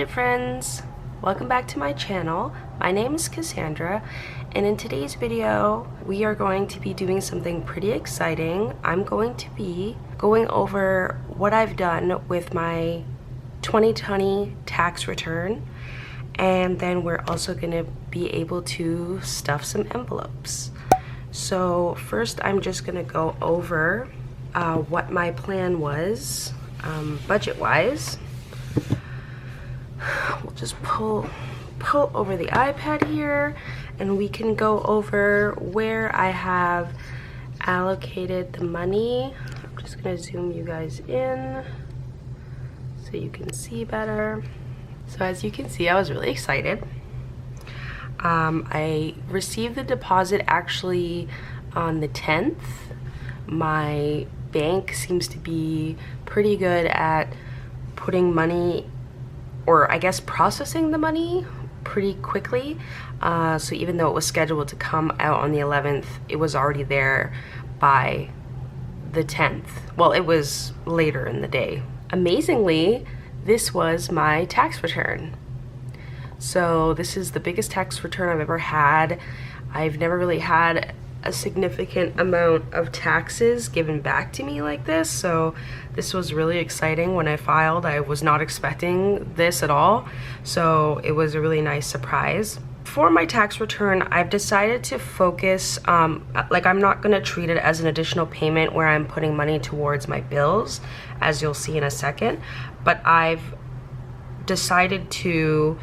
budget friends, welcome back to my channel. My name is Cassandra, and in today's video we are going to be doing something pretty exciting. I'm going to be going over what I've done with my 2020 tax return, and then we're also going to be able to stuff some envelopes. So first I'm just going to go over what my plan was budget wise. We'll just pull over the iPad here and we can go over where I have allocated the money. I'm just going to zoom you guys in so you can see better. So as you can see, I was really excited. I received the deposit actually on the 10th. My bank seems to be pretty good at putting money, or I guess processing the money pretty quickly. So even though it was scheduled to come out on the 11th, it was already there by the 10th. Well, it was later in the day. Amazingly, this was my tax return. So this is the biggest tax return I've ever had. I've never really had a significant amount of taxes given back to me like this, so this was really exciting. When I filed, I was not expecting this at all, so it was a really nice surprise. For my tax return, I've decided to focus, like I'm not going to treat it as an additional payment where I'm putting money towards my bills, as you'll see in a second, but I've decided to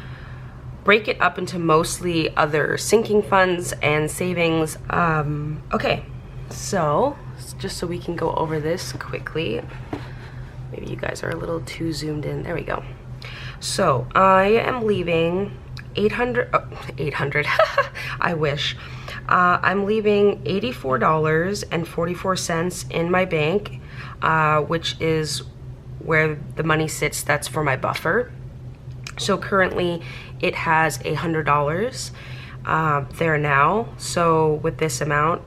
break it up into mostly other sinking funds and savings. Okay, so just so we can go over this quickly. Maybe you guys are a little too zoomed in. There we go. So I am leaving 800, I wish. I'm leaving $84.44 in my bank, which is where the money sits. That's for my buffer. So currently it has $100 there now. So with this amount,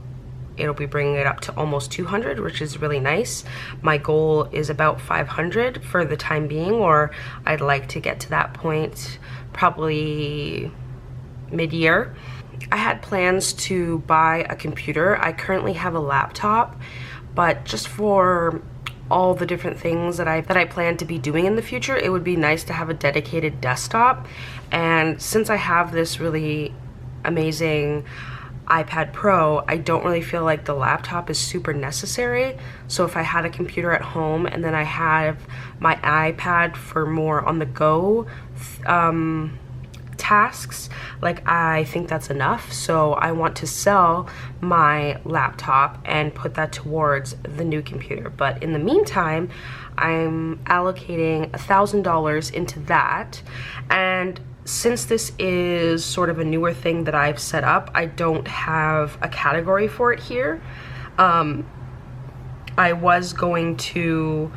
it'll be bringing it up to almost 200, which is really nice. My goal is about 500 for the time being, or I'd like to get to that point probably mid-year. I had plans to buy a computer. I currently have a laptop, but just for all the different things that I plan to be doing in the future, it would be nice to have a dedicated desktop. And since I have this really amazing iPad Pro, I don't really feel like the laptop is super necessary. So if I had a computer at home and then I have my iPad for more on the go tasks, like I think that's enough. So I want to sell my laptop and put that towards the new computer. But in the meantime, I'm allocating $1,000 into that. And since this is sort of a newer thing that I've set up, I don't have a category for it here. I was going to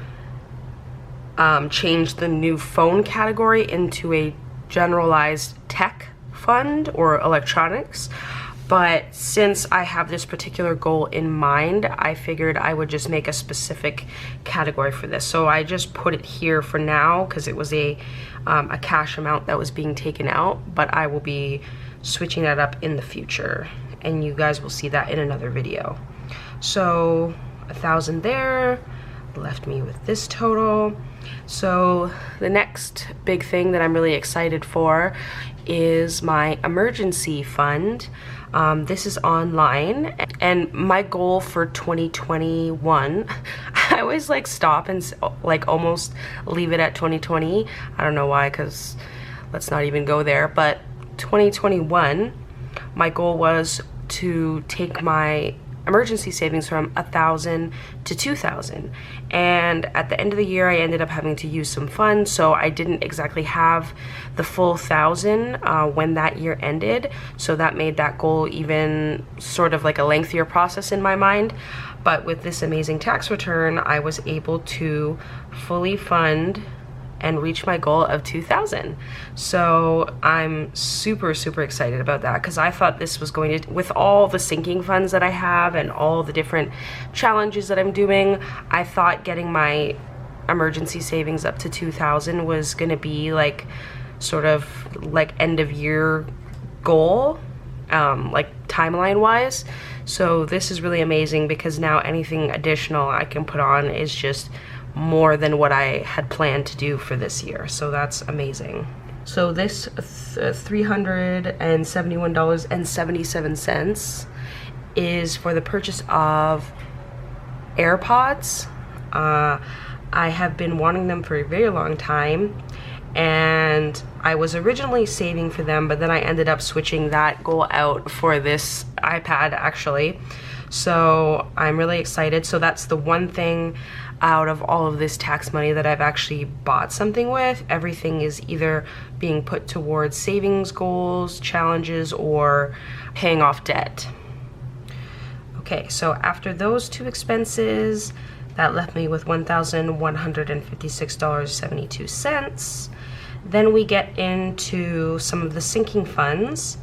change the new phone category into a generalized tech fund or electronics, but since I have this particular goal in mind, I figured I would just make a specific category for this. So I just put it here for now because it was a cash amount that was being taken out, but I will be switching that up in the future, and you guys will see that in another video. So 1,000 there left me with this total. So the next big thing that I'm really excited for is my emergency fund. This is online, and my goal for 2021, I always like stop and like almost leave it at 2020. I don't know why, because let's not even go there, but 2021, my goal was to take my emergency savings from 1,000 to 2,000, and at the end of the year I ended up having to use some funds, so I didn't exactly have the full 1,000 when that year ended, so that made that goal even sort of like a lengthier process in my mind. But with this amazing tax return, I was able to fully fund and reach my goal of 2,000. So I'm super excited about that, because I thought this was going to, with all the sinking funds that I have and all the different challenges that I'm doing, I thought getting my emergency savings up to 2,000 was going to be like sort of like end of year goal, like timeline wise. So this is really amazing because now anything additional I can put on is just more than what I had planned to do for this year. So that's amazing. So this $371.77 is for the purchase of AirPods. I have been wanting them for a very long time, and I was originally saving for them, but then I ended up switching that goal out for this iPad actually. So I'm really excited. So that's the one thing out of all of this tax money that I've actually bought something with. Everything is either being put towards savings goals, challenges, or paying off debt. Okay, so after those two expenses, that left me with $1,156.72. Then we get into some of the sinking funds,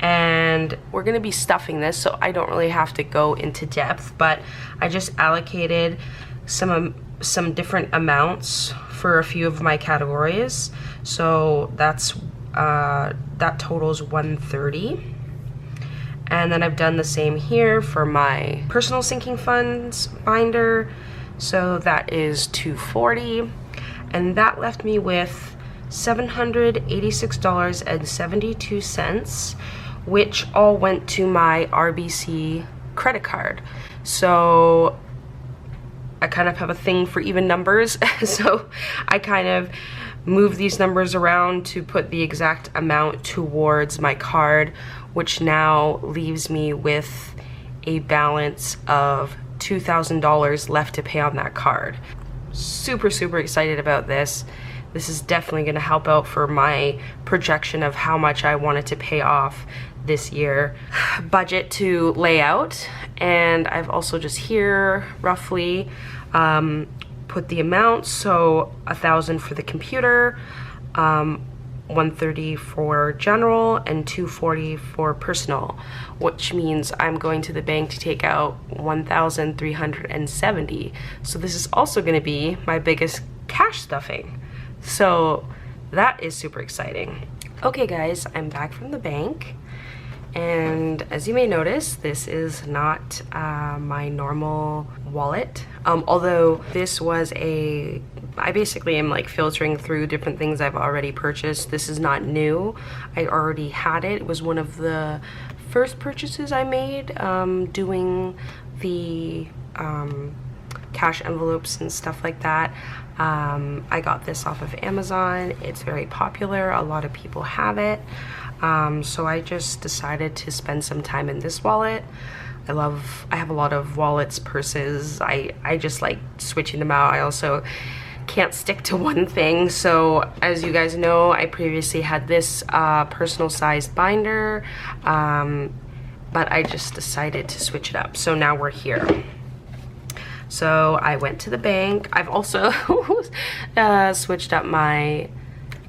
and we're gonna be stuffing this, so I don't really have to go into depth, but I just allocated some different amounts for a few of my categories. So that's that totals $130. And then I've done the same here for my personal sinking funds binder. So that is $240. And that left me with $786.72, which all went to my RBC credit card. So I kind of have a thing for even numbers. So I kind of move these numbers around to put the exact amount towards my card, which now leaves me with a balance of $2,000 left to pay on that card. Super, super excited about this. This is definitely going to help out for my projection of how much I wanted to pay off this year. Budget to lay out, and I've also just here roughly put the amount. So $1,000 for the computer, $130 for general, and $240 for personal, which means I'm going to the bank to take out $1,370. So this is also going to be my biggest cash stuffing. So that is super exciting. Okay guys, I'm back from the bank, and as you may notice, this is not my normal wallet. Although this was I basically am like filtering through different things I've already purchased. This is not new. I already had it. It was one of the first purchases I made doing the cash envelopes and stuff like that. I got this off of Amazon. It's very popular. A lot of people have it. So I just decided to spend some time in this wallet. I have a lot of wallets, purses. I just like switching them out. I also can't stick to one thing. So as you guys know, I previously had this personal sized binder, but I just decided to switch it up. So now we're here. So I went to the bank. I've also switched up my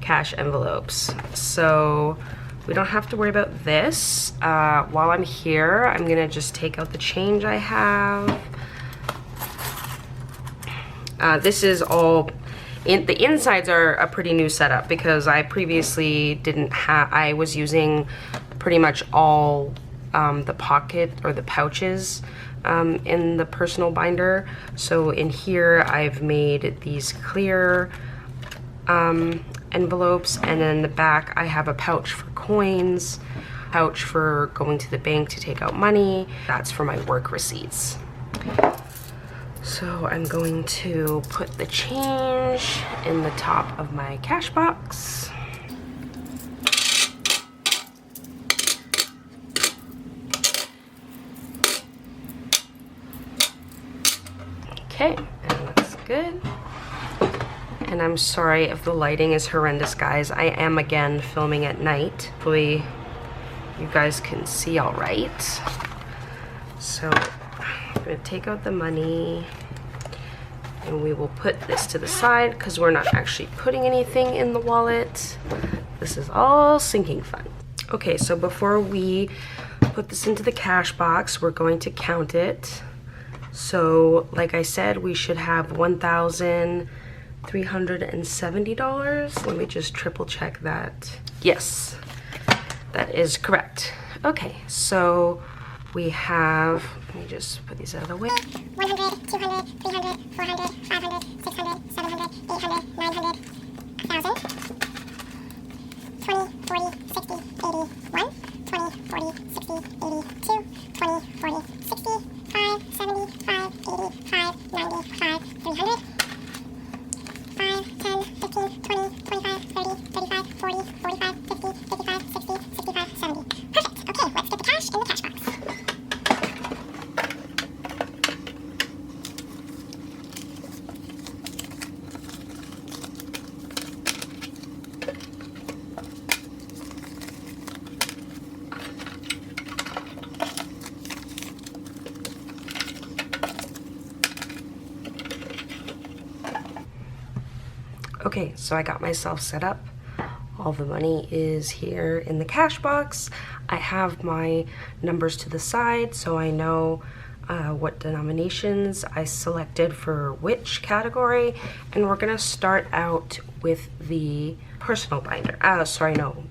cash envelopes. So we don't have to worry about this. While I'm here, I'm gonna just take out the change I have. This is all, the insides are a pretty new setup because I previously I was using pretty much all the pocket or the pouches in the personal binder. So in here I've made these clear envelopes, and then in the back I have a pouch for coins, pouch for going to the bank to take out money. That's for my work receipts. So I'm going to put the change in the top of my cash box. Okay, and looks good. And I'm sorry if the lighting is horrendous, guys. I am again filming at night. Hopefully you guys can see all right. So I'm gonna take out the money, and we will put this to the side because we're not actually putting anything in the wallet. This is all sinking fund. Okay, so before we put this into the cash box, we're going to count it. So like I said, we should have $1,000 $370. Let me just triple check that. Yes, that is correct. Okay, so we have, let me just put these out of the way. 100, 200, 300, 400, 500, 600, 700, 800, 900, 1,000. 20, 40, 60, 80, 1. 20, 40, 60, 80, 2. 20, 40, 60, 5, 70, 5, 80, 5, 90, 5, 300. 5, 10, 15, 20, 25, 30, 35, 40, 45, 50, 55, 60, 65, 70. Perfect. Okay, let's get the cash in the cash box. Okay, so I got myself set up. All the money is here in the cash box. I have my numbers to the side so I know what denominations I selected for which category. And we're gonna start out with the personal binder.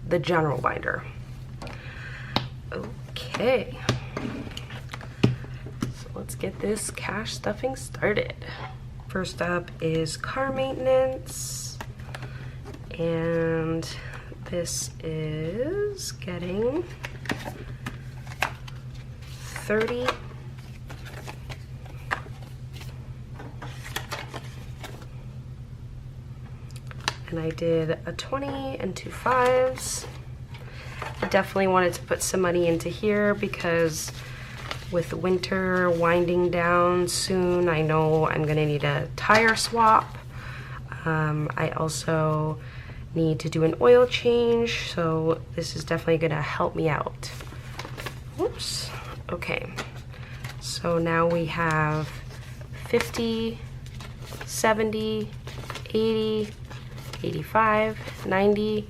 The general binder. Okay. So let's get this cash stuffing started. First up is car maintenance, and this is getting 30. And I did a 20 and 2 5s. I definitely wanted to put some money into here because with winter winding down soon, I know I'm gonna need a tire swap. I also need to do an oil change, so this is definitely gonna help me out. Whoops. Okay, so now we have 50, 70, 80, 85, 90,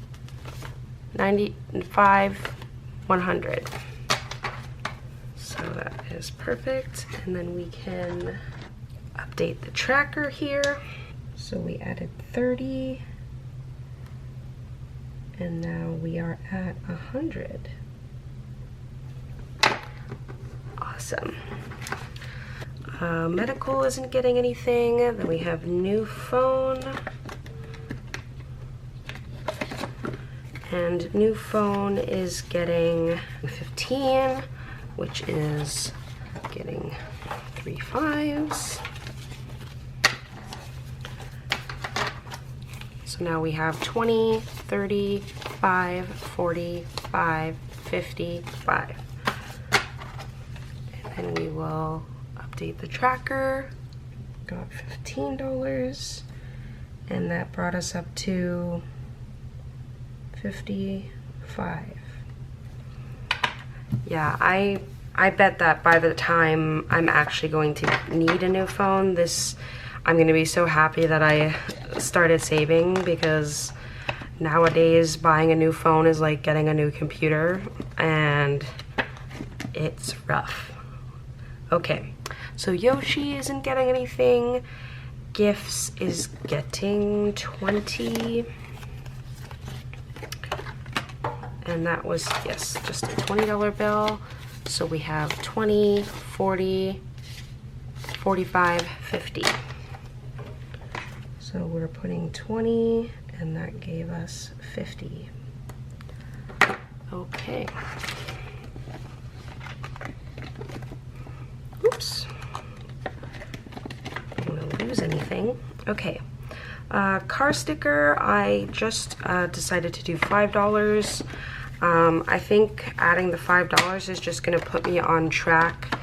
95, 100. So that is perfect. And then we can update the tracker here. So we added 30. And now we are at 100. Awesome. Medical isn't getting anything. Then we have new phone. And new phone is getting 15, which is getting 3 5s. So now we have 20, 30, 5, 40, 5, 50, 5. And then we will update the tracker. Got $15, and that brought us up to 55. Yeah, I bet that by the time I'm actually going to need a new phone, I'm gonna be so happy that I started saving, because nowadays buying a new phone is like getting a new computer and it's rough. Okay, so Yoshi isn't getting anything. Gifts is getting 20. And that was, yes, just a $20 bill. So we have 20, 40, 45, 50. So we're putting 20, and that gave us 50. Okay. Oops. I don't want to lose anything. Okay. Car sticker, I just decided to do $5. I think adding the $5 is just going to put me on track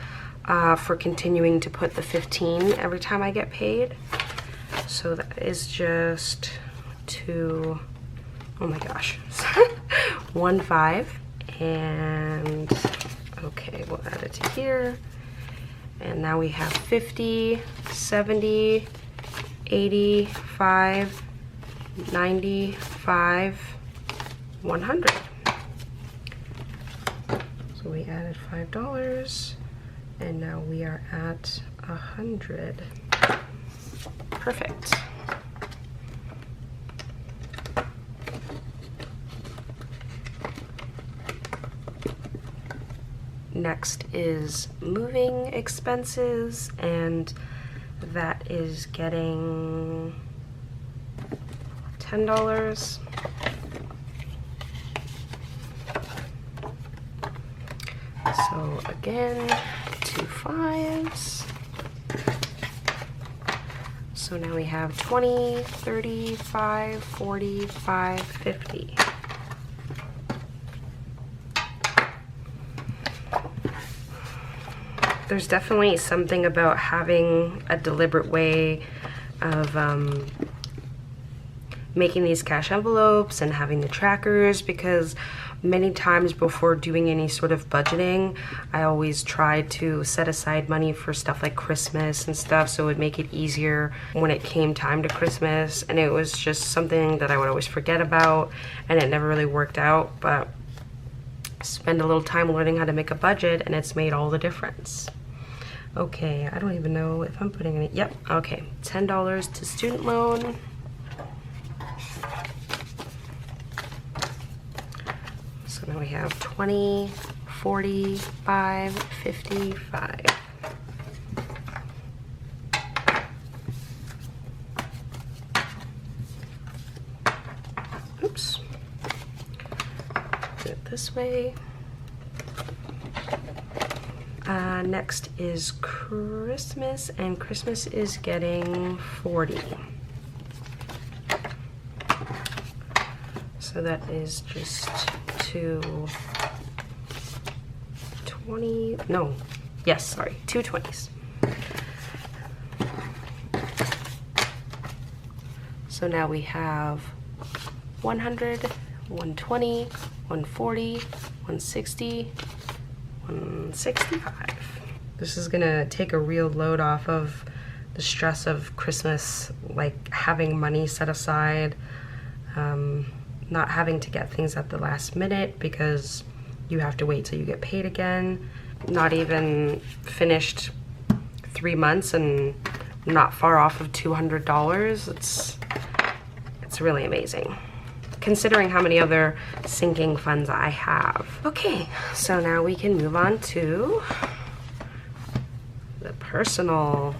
for continuing to put the 15 every time I get paid. So that is just oh my gosh, 1 5. And okay, we'll add it to here. And now we have 50, 70, 85, 95, 100. So we added $5, and now we are at 100. Perfect. Next is moving expenses, and that is getting $10. So again, 2 5s. So now we have 20, 35, 45, 50. There's definitely something about having a deliberate way of making these cash envelopes and having the trackers, because many times before doing any sort of budgeting, I always try to set aside money for stuff like Christmas and stuff, so it would make it easier when it came time to Christmas. And it was just something that I would always forget about, and it never really worked out. But spend a little time learning how to make a budget, and it's made all the difference. Okay, I don't even know if I'm putting any, yep, okay, $10 to student loan. So now we have 20, 45, 55. Oops. Do it this way. Next is Christmas, and Christmas is getting 40. So that is just 220, no, yes, sorry, 2 20s. So now we have 100, 120, 140, 160, 165. This is gonna take a real load off of the stress of Christmas, like having money set aside, not having to get things at the last minute because you have to wait till you get paid again. Not even finished 3 months and not far off of $200. It's really amazing, considering how many other sinking funds I have. Okay, so now we can move on to the personal.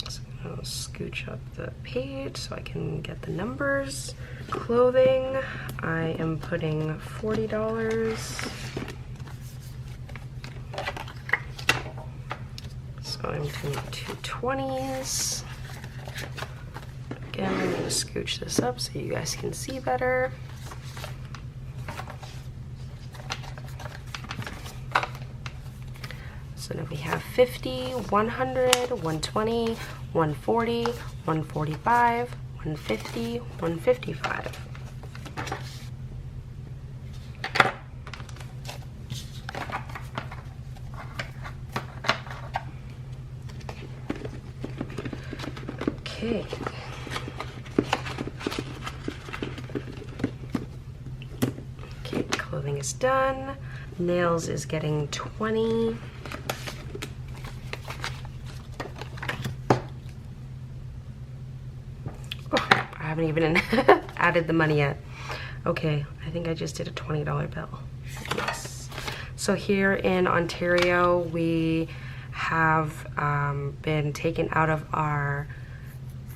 So I'll scooch up the page so I can get the numbers. Clothing, I am putting $40. So I'm doing 2 20s. Again, I'm gonna scooch this up so you guys can see better. So now we have 50, 100, 120, 140, 145, 150, 155. Okay. Okay, clothing is done. Nails is getting 20. Oh, I haven't even added the money yet. Okay, I think I just did a $20 bill. Yes. So here in Ontario, we have been taken out of our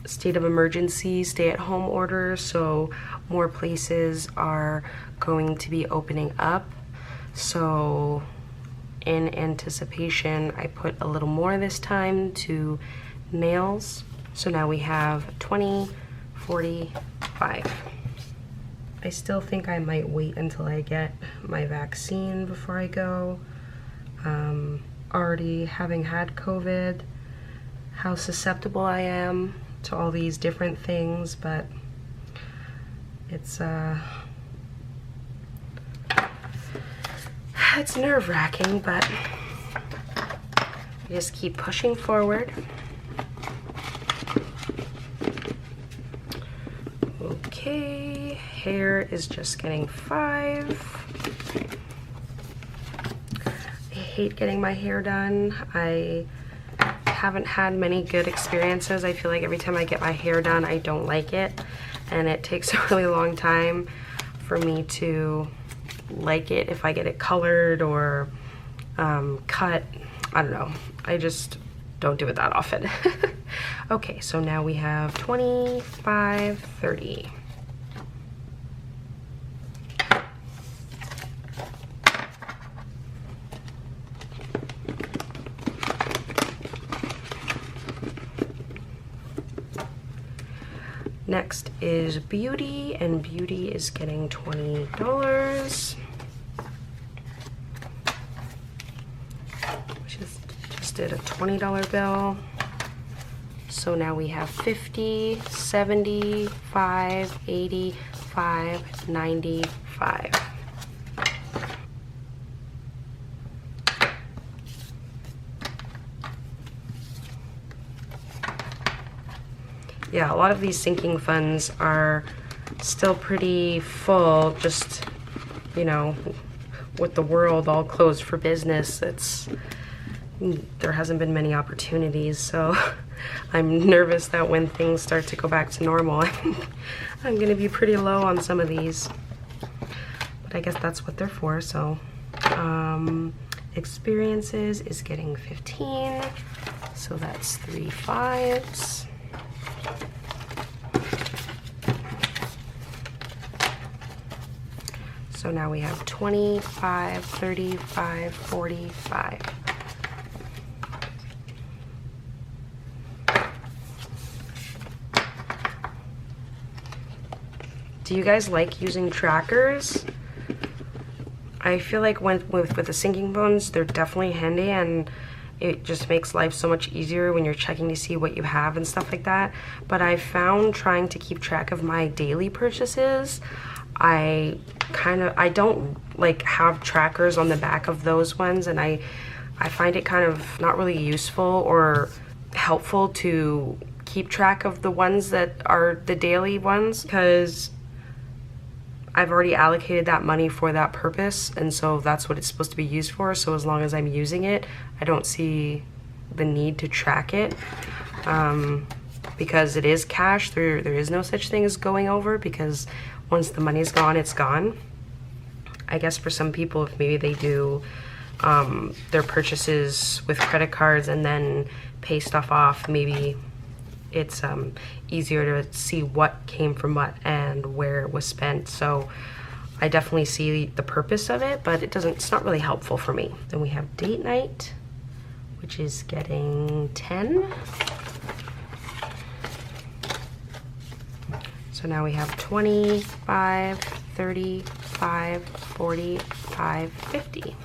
state of emergency stay-at-home order, so more places are going to be opening up. So in anticipation, I put a little more this time to nails. So now we have 20, 45. I still think I might wait until I get my vaccine before I go. Already having had COVID, how susceptible I am to all these different things, but it's nerve-wracking, but we just keep pushing forward. Okay, hair is just getting 5. I hate getting my hair done. I haven't had many good experiences. I feel like every time I get my hair done, I don't like it, and it takes a really long time for me to like it if I get it colored or cut. I don't know. I just don't do it that often. Okay, so now we have 25, 30. Next is Beauty, and Beauty is getting $20. Just did a $20 bill. So now we have 50, 75, 85, 95. Yeah, a lot of these sinking funds are still pretty full, just, you know, with the world all closed for business, there hasn't been many opportunities, so I'm nervous that when things start to go back to normal, I'm gonna be pretty low on some of these. But I guess that's what they're for, so. Experiences is getting 15, so that's 3 5s. So now we have 25, 35, 45. Do you guys like using trackers? I feel like with the sinking bones, they're definitely handy, and it just makes life so much easier when you're checking to see what you have and stuff like that. But I found trying to keep track of my daily purchases, I don't like have trackers on the back of those ones, and I find it kind of not really useful or helpful to keep track of the ones that are the daily ones, because I've already allocated that money for that purpose, and so that's what it's supposed to be used for. So as long as I'm using it, I don't see the need to track it, because it is cash. There is no such thing as going over, because once the money's gone, it's gone. I guess for some people, if maybe they do their purchases with credit cards and then pay stuff off, maybe it's easier to see what came from what and where it was spent. So I definitely see the purpose of it, but it's not really helpful for me. Then we have date night, which is getting 10. So now we have 25, 35, 45, 50.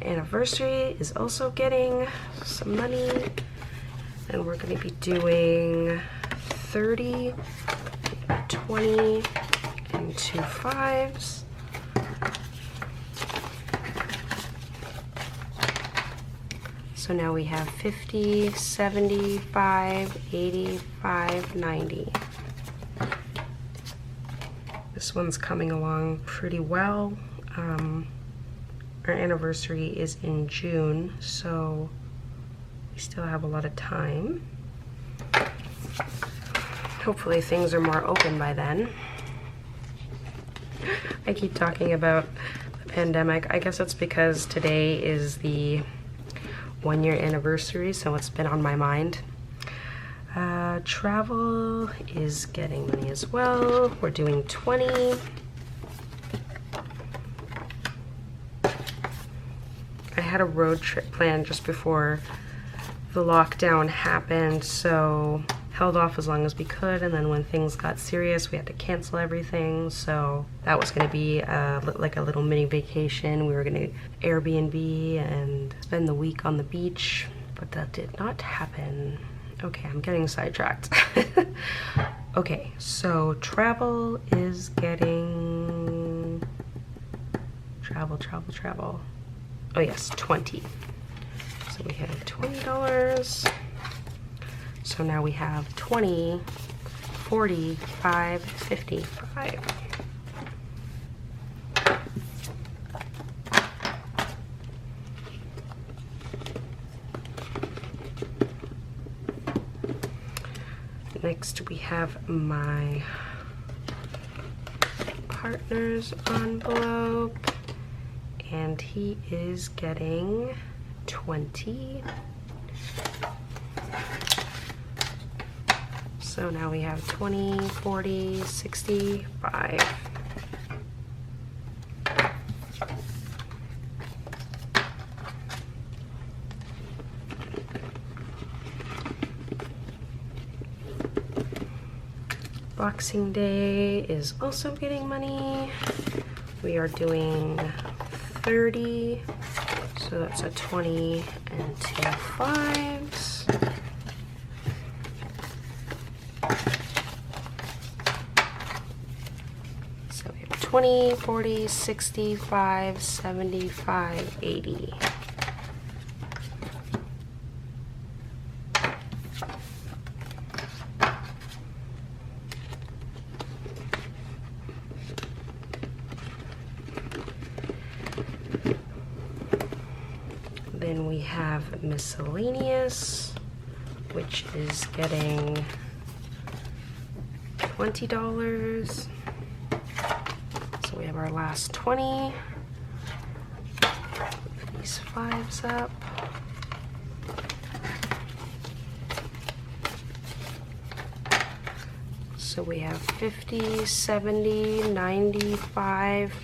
Anniversary is also getting some money, and we're going to be doing 30, 20, and 2 5s. So now we have 50, 75, 85, 90. This one's coming along pretty well. Our anniversary is in June, so we still have a lot of time. Hopefully things are more open by then. I keep talking about the pandemic. I guess it's because today is the 1-year anniversary, so it's been on my mind. Travel is getting money as well. We're doing 20. I had a road trip planned just before the lockdown happened, so held off as long as we could, and then when things got serious, we had to cancel everything. So that was going to be like a little mini vacation. We were going to Airbnb and spend the week on the beach, but that did not happen. Okay, I'm getting sidetracked. Okay, so travel is getting travel. Oh yes, 20. So we have $20. So now we have 20, 45, 55. Next we have my partner's envelope, and he is getting 20. So now we have 20, 40, 65. Boxing Day is also getting money. We are doing 30, so that's a 20 and 2 5s. So we have 20, 40, 65, 75, 80. Then we have Miscellaneous, which is getting $20. So we have our last 20. Put these 5s up. So we have 50, 70, 95,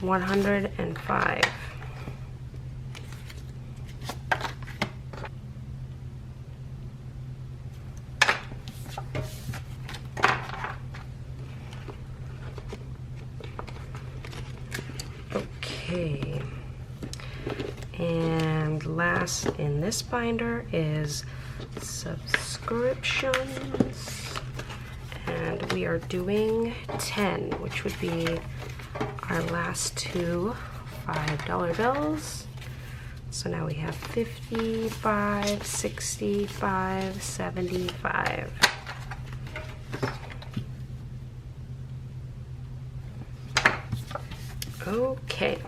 105. Okay, and last in this binder is subscriptions, and we are doing 10, which would be our last two $5 bills. So now we have 55, 65, 75. Okay.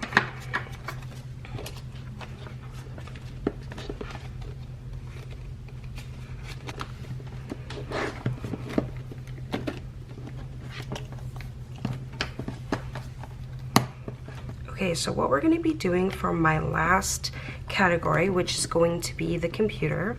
Okay, so what we're going to be doing for my last category, which is going to be the computer,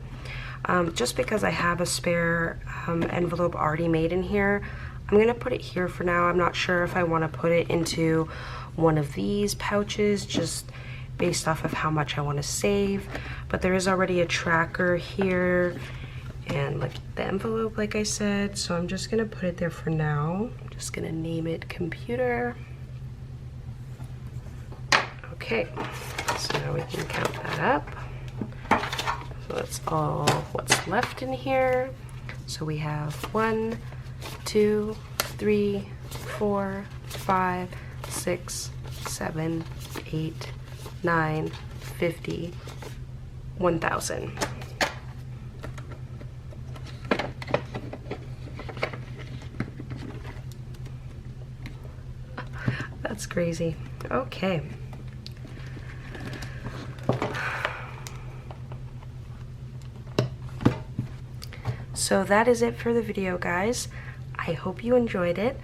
just because I have a spare envelope already made in here, I'm going to put it here for now. I'm not sure if I want to put it into one of these pouches, just based off of how much I want to save, but there is already a tracker here and like the envelope, like I said, so I'm just going to put it there for now. I'm just going to name it computer. Okay, so now we can count that up. So that's all what's left in here. So we have 1, 2, 3, 4, 5, 6, 7, 8, 9, 50, 1,000. That's crazy. Okay. So that is it for the video, guys. I hope you enjoyed it.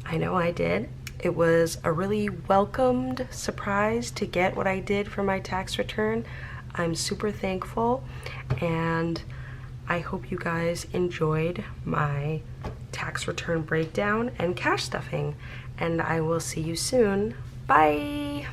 I know I did. It was a really welcomed surprise to get what I did for my tax return. I'm super thankful, and I hope you guys enjoyed my tax return breakdown and cash stuffing, and I will see you soon. Bye!